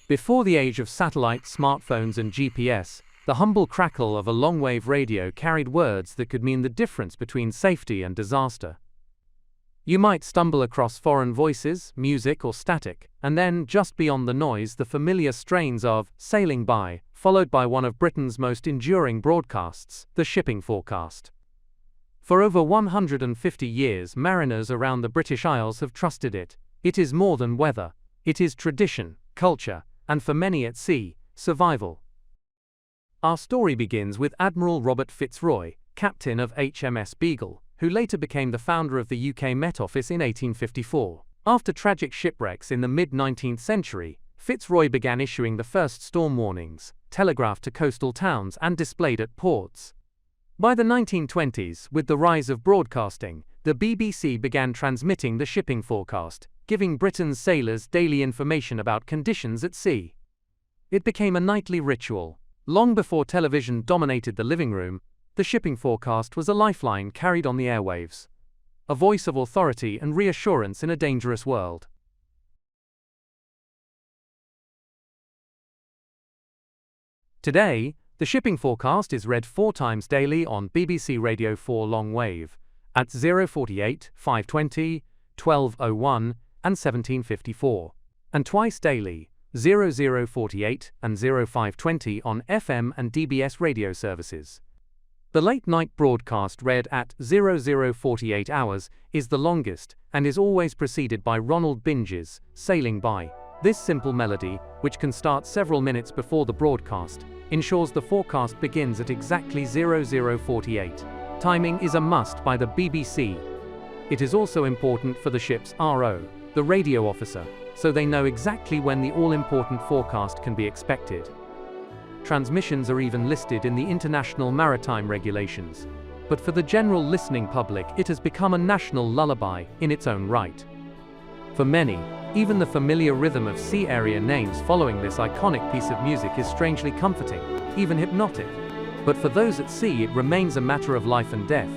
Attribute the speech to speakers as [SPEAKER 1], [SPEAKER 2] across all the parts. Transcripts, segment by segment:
[SPEAKER 1] Before the age of satellite, smartphones and GPS, the humble crackle of a long-wave radio carried words that could mean the difference between safety and disaster. You might stumble across foreign voices, music or static, and then, just beyond the noise, the familiar strains of "Sailing By," followed by one of Britain's most enduring broadcasts, the shipping forecast. For over 150 years, mariners around the British Isles have trusted it. It is more than weather. It is tradition, culture, and for many at sea, survival. Our story begins with Admiral Robert Fitzroy, captain of HMS Beagle, who later became the founder of the UK Met Office in 1854. After tragic shipwrecks in the mid-19th century, Fitzroy began issuing the first storm warnings, telegraphed to coastal towns and displayed at ports. By the 1920s, with the rise of broadcasting, the BBC began transmitting the shipping forecast, giving Britain's sailors daily information about conditions at sea. It became a nightly ritual. Long before television dominated the living room, the shipping forecast was a lifeline carried on the airwaves. A voice of authority and reassurance in a dangerous world. Today, the shipping forecast is read 4 times daily on BBC Radio 4 long wave, at 0:48, 5:20, 12:01, and 17:54, and twice daily, 00:48 and 05:20 on FM and DBS radio services. The late-night broadcast read at 00:48 hours is the longest and is always preceded by Ronald Binge's "Sailing By." This simple melody, which can start several minutes before the broadcast, ensures the forecast begins at exactly 00:48. Timing is a must by the BBC. It is also important for the ship's RO, the radio officer, so they know exactly when the all-important forecast can be expected. Transmissions are even listed in the International Maritime Regulations. But for the general listening public, it has become a national lullaby in its own right. For many, even the familiar rhythm of sea area names following this iconic piece of music is strangely comforting, even hypnotic. But for those at sea, it remains a matter of life and death.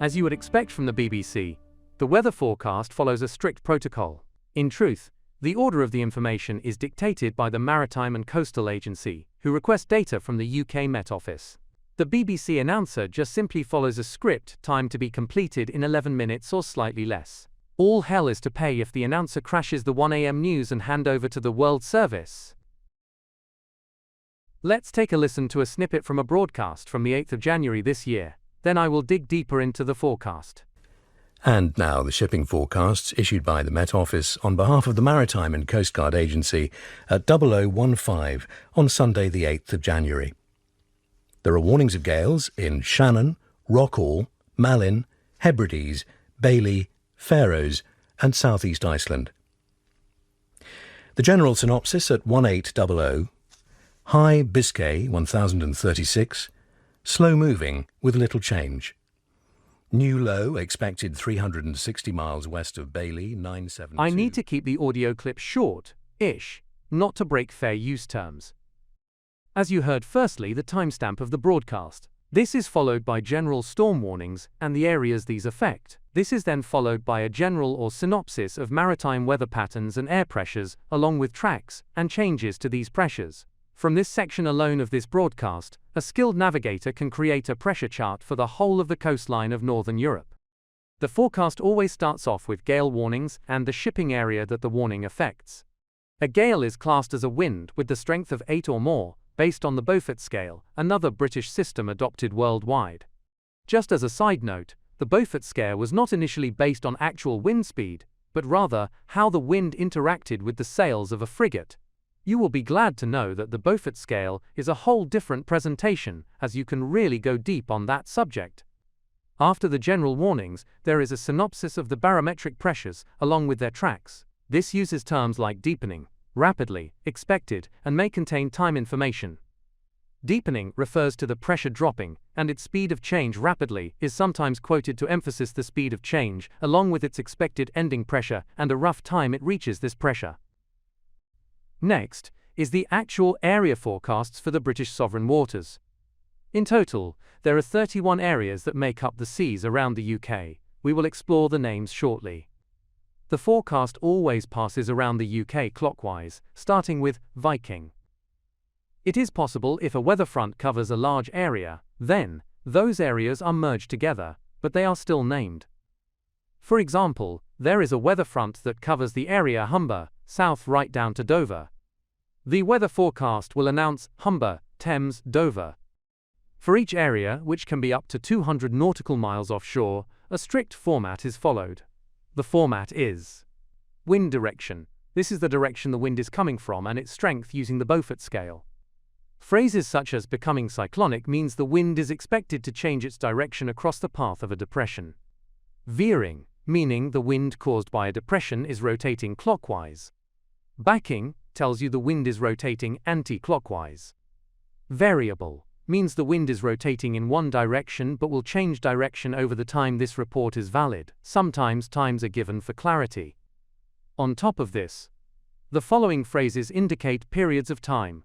[SPEAKER 1] As you would expect from the BBC, the weather forecast follows a strict protocol. In truth, the order of the information is dictated by the Maritime and Coastal Agency, who request data from the UK Met Office. The BBC announcer just simply follows a script timed to be completed in 11 minutes or slightly less. All hell is to pay if the announcer crashes the 1 AM news and hand over to the World Service. Let's take a listen to a snippet from a broadcast from the 8th of January this year. Then I will dig deeper into the forecast.
[SPEAKER 2] And now the shipping forecasts issued by the Met Office on behalf of the Maritime and Coast Guard Agency at 00:15 on Sunday the 8th of January. There are warnings of gales in Shannon, Rockall, Malin, Hebrides, Bailey, Faroes and southeast Iceland. The general synopsis at 1800, high Biscay 1036, slow moving with little change. New low expected 360 miles west of Bailey, 972.
[SPEAKER 1] I need to keep the audio clip short-ish, not to break fair use terms. As you heard, firstly, the timestamp of the broadcast. This is followed by general storm warnings and the areas these affect. This is then followed by a general or synopsis of maritime weather patterns and air pressures, along with tracks and changes to these pressures. From this section alone of this broadcast, a skilled navigator can create a pressure chart for the whole of the coastline of Northern Europe. The forecast always starts off with gale warnings and the shipping area that the warning affects. A gale is classed as a wind with the strength of 8 or more, based on the Beaufort scale, another British system adopted worldwide. Just as a side note, the Beaufort scale was not initially based on actual wind speed, but rather how the wind interacted with the sails of a frigate. You will be glad to know that the Beaufort scale is a whole different presentation, as you can really go deep on that subject. After the general warnings, there is a synopsis of the barometric pressures, along with their tracks. This uses terms like deepening, rapidly, expected, and may contain time information. Deepening refers to the pressure dropping, and its speed of change rapidly is sometimes quoted to emphasize the speed of change, along with its expected ending pressure and a rough time it reaches this pressure. Next is the actual area forecasts for the British sovereign waters. In total, there are 31 areas that make up the seas around the UK. We will explore the names shortly. The forecast always passes around the UK clockwise, starting with Viking. It is possible if a weather front covers a large area, then those areas are merged together, but they are still named. For example, there is a weather front that covers the area Humber, south right down to Dover. The weather forecast will announce Humber, Thames, Dover. For each area, which can be up to 200 nautical miles offshore, a strict format is followed. The format is wind direction. This is the direction the wind is coming from and its strength using the Beaufort scale. Phrases such as becoming cyclonic means the wind is expected to change its direction across the path of a depression. Veering, meaning the wind caused by a depression is rotating clockwise. Backing tells you the wind is rotating anti-clockwise. Variable means the wind is rotating in one direction but will change direction over the time this report is valid. Sometimes times are given for clarity. On top of this, the following phrases indicate periods of time.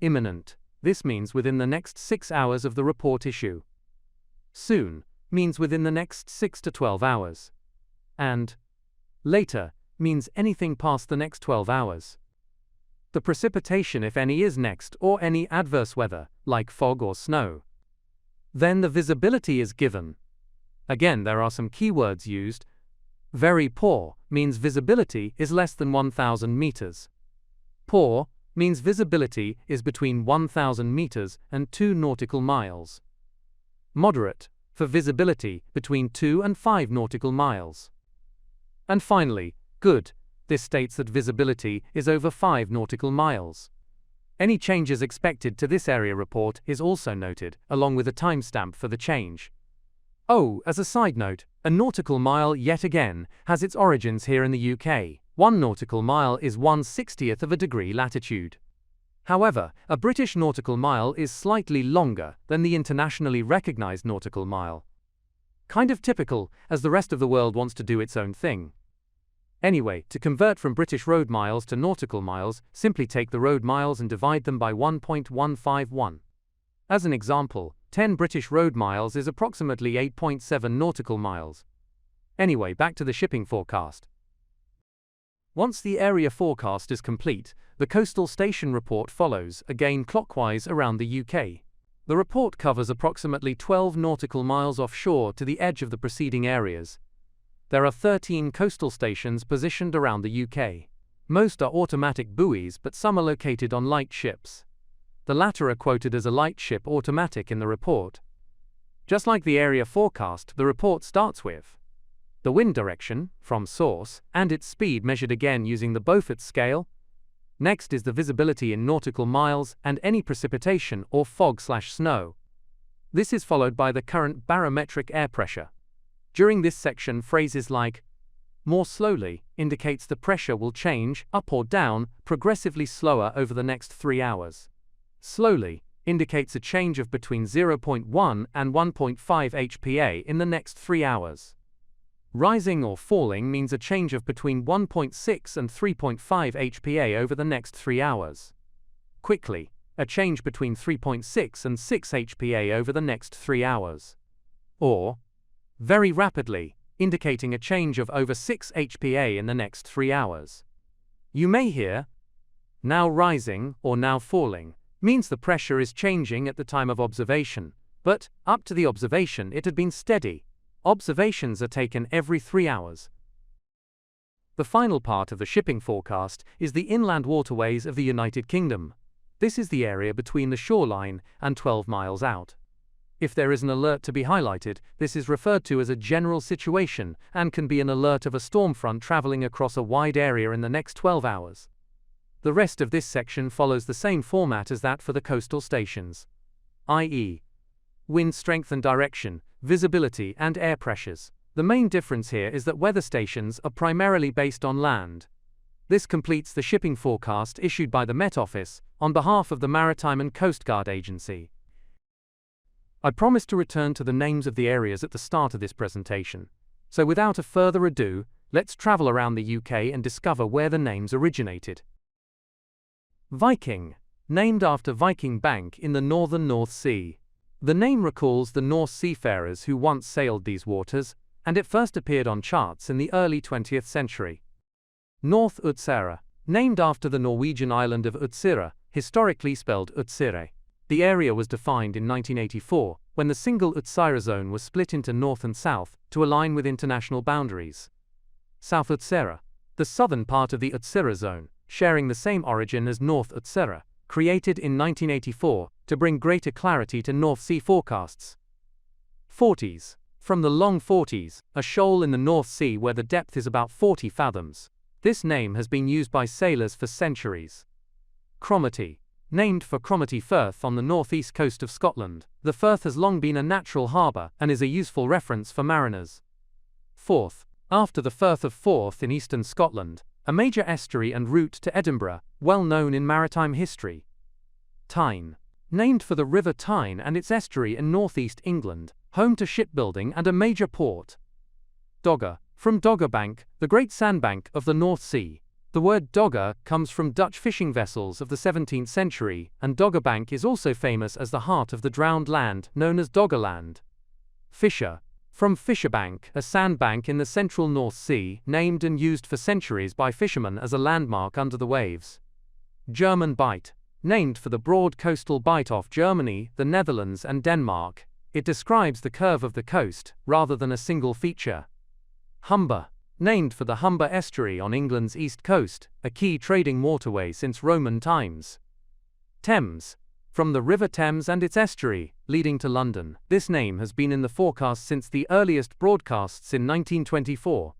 [SPEAKER 1] Imminent. This means within the next 6 hours of the report issue. Soon means within the next 6 to 12 hours. And later means anything past the next 12 hours. The precipitation, if any, is next, or any adverse weather, like fog or snow. Then the visibility is given. Again, there are some keywords used. Very poor means visibility is less than 1,000 meters. Poor means visibility is between 1,000 meters and 2 nautical miles. Moderate for visibility between 2 and 5 nautical miles. And finally, good. This states that visibility is over 5 nautical miles. Any changes expected to this area report is also noted, along with a timestamp for the change. Oh, as a side note, a nautical mile yet again has its origins here in the UK. 1 nautical mile is 1/60th of a degree latitude. However, a British nautical mile is slightly longer than the internationally recognized nautical mile. Kind of typical, as the rest of the world wants to do its own thing. Anyway, to convert from British road miles to nautical miles, simply take the road miles and divide them by 1.151. As an example, 10 British road miles is approximately 8.7 nautical miles. Anyway, back to the shipping forecast. Once the area forecast is complete, the coastal station report follows, again clockwise around the UK. The report covers approximately 12 nautical miles offshore to the edge of the preceding areas. There are 13 coastal stations positioned around the UK. Most are automatic buoys, but some are located on light ships. The latter are quoted as a light ship automatic in the report. Just like the area forecast, the report starts with the wind direction, from source, and its speed measured again using the Beaufort scale. Next is the visibility in nautical miles and any precipitation or fog/snow. This is followed by the current barometric air pressure. During this section, phrases like more slowly indicates the pressure will change, up or down, progressively slower over the next 3 hours. Slowly indicates a change of between 0.1 and 1.5 HPA in the next 3 hours. Rising or falling means a change of between 1.6 and 3.5 HPA over the next 3 hours. Quickly, a change between 3.6 and 6 HPA over the next 3 hours. Or very rapidly, indicating a change of over 6 HPA in the next 3 hours. You may hear now rising or now falling. means the pressure is changing at the time of observation, but, up to the observation, it had been steady. Observations are taken every 3 hours. The final part of the shipping forecast is the inland waterways of the United Kingdom. This is the area between the shoreline and 12 miles out. If there is an alert to be highlighted, this is referred to as a general situation and can be an alert of a storm front traveling across a wide area in the next 12 hours. The rest of this section follows the same format as that for the coastal stations, i.e., wind strength and direction, visibility, and air pressures. The main difference here is that weather stations are primarily based on land. This completes the shipping forecast issued by the Met Office on behalf of the Maritime and Coast Guard Agency. I promised to return to the names of the areas at the start of this presentation, so without a further ado, let's travel around the UK and discover where the names originated. Viking, named after Viking Bank in the northern North Sea. The name recalls the Norse seafarers who once sailed these waters, and it first appeared on charts in the early 20th century. North Utsira, named after the Norwegian island of Utsira, historically spelled Utsire. The area was defined in 1984, when the single Utsira zone was split into north and south to align with international boundaries. South Utsira, the southern part of the Utsira zone, sharing the same origin as North Utsira, created in 1984 to bring greater clarity to North Sea forecasts. Forties. From the Long Forties, a shoal in the North Sea where the depth is about 40 fathoms. This name has been used by sailors for centuries. Cromarty. Named for Cromarty Firth on the northeast coast of Scotland, the firth has long been a natural harbour and is a useful reference for mariners. Forth. After the Firth of Forth in eastern Scotland, a major estuary and route to Edinburgh, well known in maritime history. Tyne. Named for the River Tyne and its estuary in northeast England, home to shipbuilding and a major port. Dogger. From Doggerbank, the great sandbank of the North Sea. The word dogger comes from Dutch fishing vessels of the 17th century, and Doggerbank is also famous as the heart of the drowned land, known as Doggerland. Fisher. From Fisherbank, a sandbank in the central North Sea, named and used for centuries by fishermen as a landmark under the waves. German Bight. Named for the broad coastal bight off Germany, the Netherlands, and Denmark. It describes the curve of the coast, rather than a single feature. Humber. Named for the Humber estuary on England's east coast, a key trading waterway since Roman times. Thames. From the River Thames and its estuary, leading to London. This name has been in the forecast since the earliest broadcasts in 1924.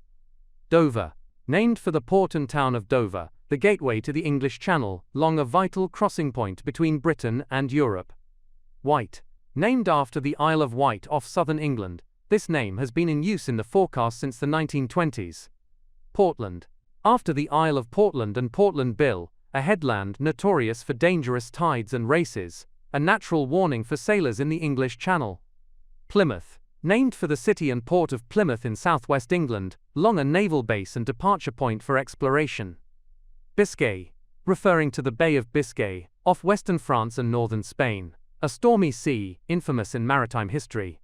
[SPEAKER 1] Dover. Named for the port and town of Dover, the gateway to the English Channel, long a vital crossing point between Britain and Europe. Wight. Named after the Isle of Wight off southern England, this name has been in use in the forecast since the 1920s. Portland. After the Isle of Portland and Portland Bill, a headland notorious for dangerous tides and races, a natural warning for sailors in the English Channel. Plymouth. Named for the city and port of Plymouth in southwest England, long a naval base and departure point for exploration. Biscay. Referring to the Bay of Biscay, off western France and northern Spain, a stormy sea, infamous in maritime history.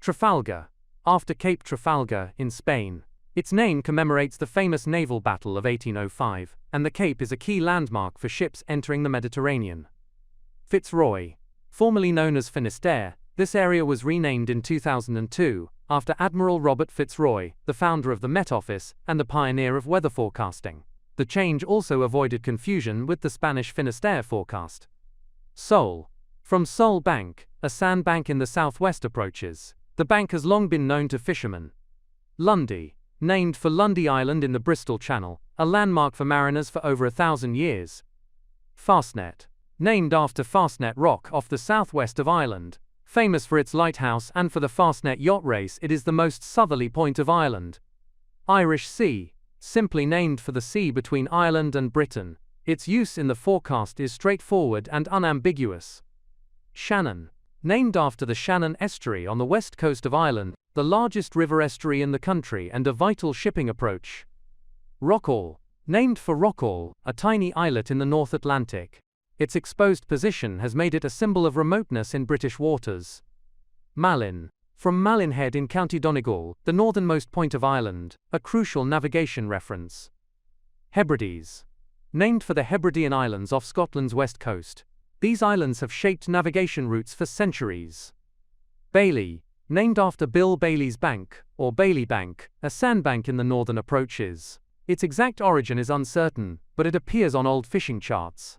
[SPEAKER 1] Trafalgar. After Cape Trafalgar, in Spain. Its name commemorates the famous naval battle of 1805, and the cape is a key landmark for ships entering the Mediterranean. Fitzroy. Formerly known as Finisterre, this area was renamed in 2002, after Admiral Robert Fitzroy, the founder of the Met Office and the pioneer of weather forecasting. The change also avoided confusion with the Spanish Finisterre forecast. Sole. From Sole Bank, a sandbank in the southwest approaches. The bank has long been known to fishermen. Lundy. Named for Lundy Island in the Bristol Channel, a landmark for mariners for over 1,000 years. Fastnet. Named after Fastnet Rock off the southwest of Ireland. Famous for its lighthouse and for the Fastnet yacht race, it is the most southerly point of Ireland. Irish Sea. Simply named for the sea between Ireland and Britain. Its use in the forecast is straightforward and unambiguous. Shannon. Named after the Shannon estuary on the west coast of Ireland, the largest river estuary in the country and a vital shipping approach. Rockall. Named for Rockall, a tiny islet in the North Atlantic. Its exposed position has made it a symbol of remoteness in British waters. Malin. From Malin Head in County Donegal, the northernmost point of Ireland, a crucial navigation reference. Hebrides. Named for the Hebridean Islands off Scotland's west coast. These islands have shaped navigation routes for centuries. Bailey, named after Bill Bailey's Bank, or Bailey Bank, a sandbank in the northern approaches. Its exact origin is uncertain, but it appears on old fishing charts.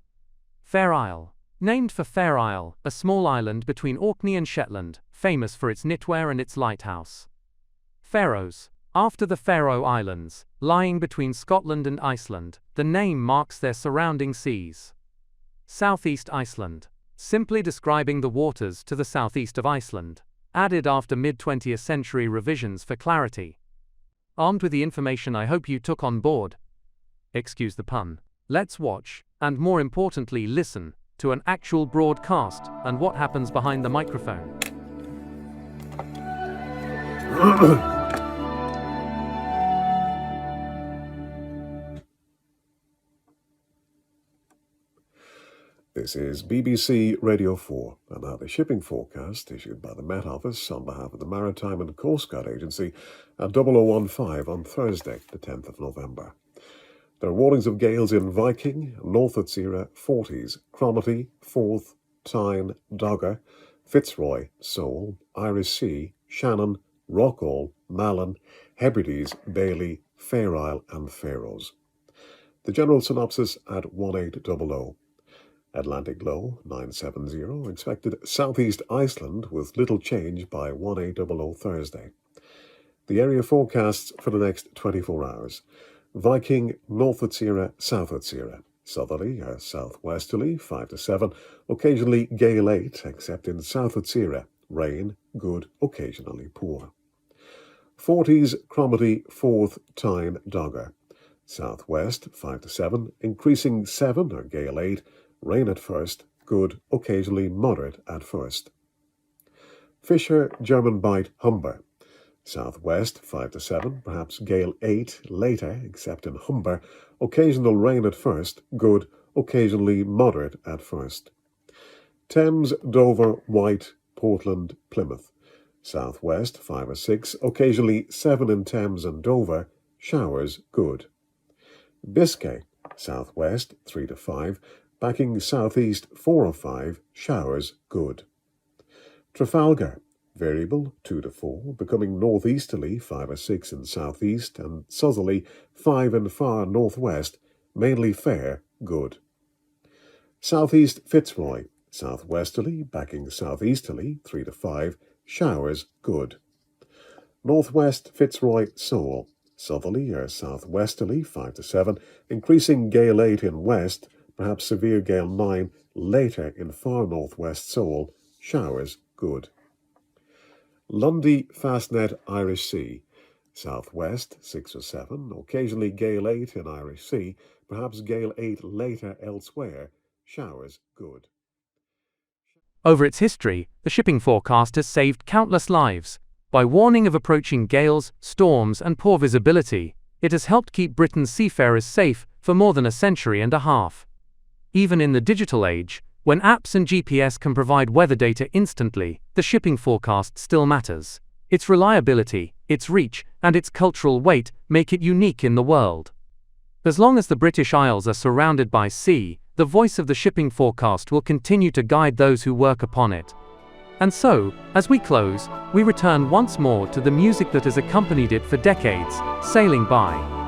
[SPEAKER 1] Fair Isle, named for Fair Isle, a small island between Orkney and Shetland, famous for its knitwear and its lighthouse. Faroes, after the Faroe Islands, lying between Scotland and Iceland, the name marks their surrounding seas. Southeast Iceland, simply describing the waters to the southeast of Iceland, added after mid-20th century revisions for clarity. Armed with the information I hope you took on board, excuse the pun, let's watch, and more importantly listen, to an actual broadcast and what happens behind the microphone.
[SPEAKER 3] This is BBC Radio 4, and now the shipping forecast issued by the Met Office on behalf of the Maritime and Coast Guard Agency at 0015 on Thursday, the 10th of November. There are warnings of gales in Viking, North Utsira, 40s, Cromarty, Forth, Tyne, Dogger, Fitzroy, Seoul, Irish Sea, Shannon, Rockall, Malin, Hebrides, Bailey, Fair Isle and Faroes. The general synopsis at 1800. Atlantic low 970, expected southeast Iceland with little change by 1800 Thursday. The area forecasts for the next 24 hours. Viking, North Utsira, South Utsira. Southerly or southwesterly 5 to 7, occasionally gale 8, except in South Utsira. Rain, good, occasionally poor. 40s, Cromarty, Forth, Tyne, Dogger. Southwest 5 to 7, increasing 7 or gale 8, rain at first, good, occasionally moderate at first. Fisher, German Bight, Humber. Southwest 5 to 7, perhaps gale 8 later, except in Humber, occasional rain at first, good, occasionally moderate at first. Thames, Dover, White, Portland, Plymouth. Southwest 5 or 6, occasionally 7 in Thames and Dover, showers, good. Biscay, southwest 3 to 5, backing southeast 4 or 5, showers, good. Trafalgar, variable 2 to 4, becoming northeasterly 5 or 6 in southeast, and southerly 5 in far northwest, mainly fair, good. Southeast Fitzroy, southwesterly, backing southeasterly 3 to 5, showers, good. Northwest Fitzroy, Seoul, southerly or southwesterly 5 to 7, increasing gale 8 in west, perhaps severe gale 9 later in far northwest Seoul, showers, good. Lundy Fastnet, Irish Sea, southwest 6 or 7, occasionally gale 8 in Irish Sea, perhaps gale 8 later elsewhere, showers, good.
[SPEAKER 1] Over its history, the shipping forecast has saved countless lives. By warning of approaching gales, storms, and poor visibility, it has helped keep Britain's seafarers safe for more than a century and a half. Even in the digital age, when apps and GPS can provide weather data instantly, the shipping forecast still matters. Its reliability, its reach, and its cultural weight make it unique in the world. As long as the British Isles are surrounded by sea, the voice of the shipping forecast will continue to guide those who work upon it. And so, as we close, we return once more to the music that has accompanied it for decades, Sailing By.